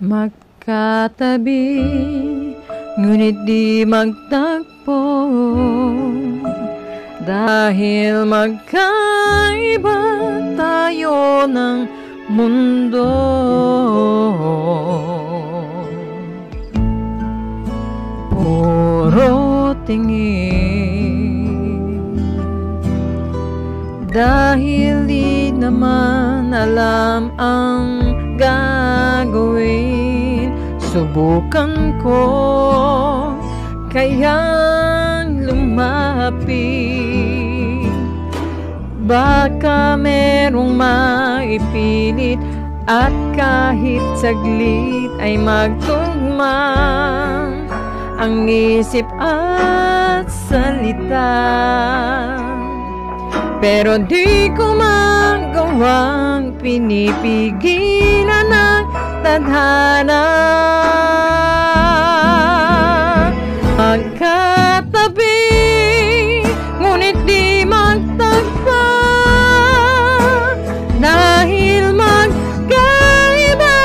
Magkatabi, ngunit di magtagpo, dahil magkaiba tayo ng mundo. Puro tingin, dahil di naman alam ang gagawin. Subukan ko kayang lumapit, baka merong maipilit at kahit saglit ay magtugma ang isip at salita. Pero di ko magawang pinipigilan ang tadhana. Magkatabi, ngunit di magtagpo, dahil magkaiba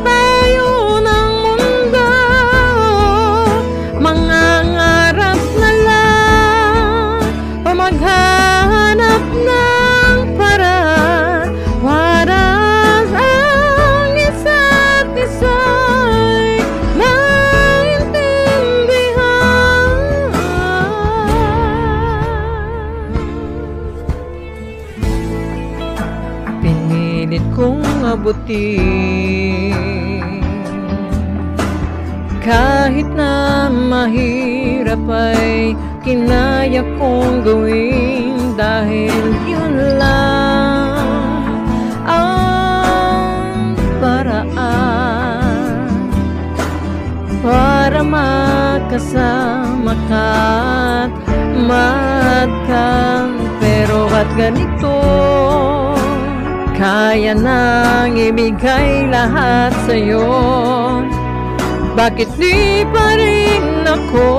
tayo ng mundo. Mangangarap na lang o maghanap ng paraan para ang isa't isa'y maintindihan. Pinilit kong abutin, kahit na mahirap ay kinaya kong gawin, dahil yun lang ang paraan para makasama ka't magkan. Pero ba't ganito? Kaya nang ibigay lahat sa'yo, bakit di pa rin ako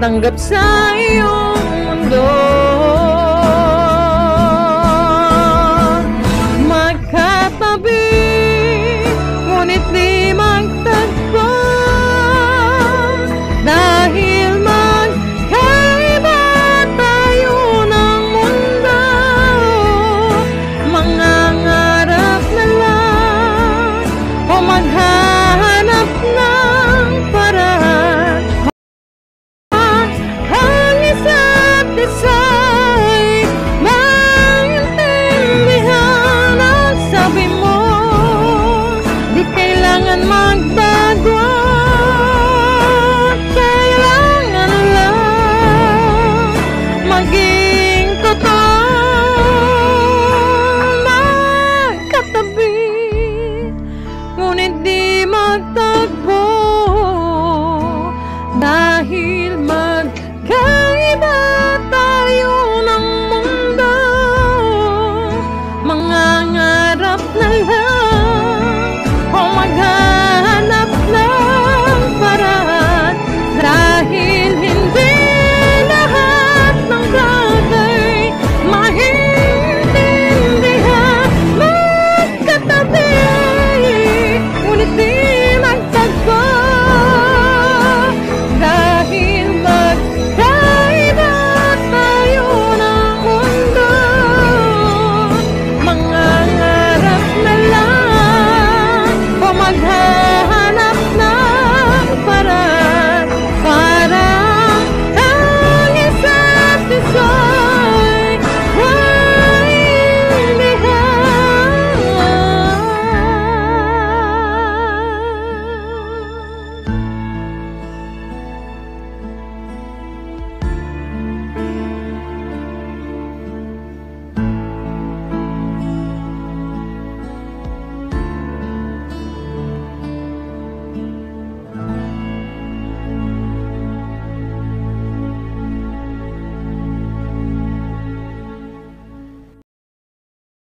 tanggap sa iyong mundo? Magkatabi, ngunit di magtagpo, dahil magkaiba tayo ng mundo. Mangangarap na lang o maghanap ng paraan ang isa't isa'y maintindihan. Ang sabi mo, di kailangan magbago.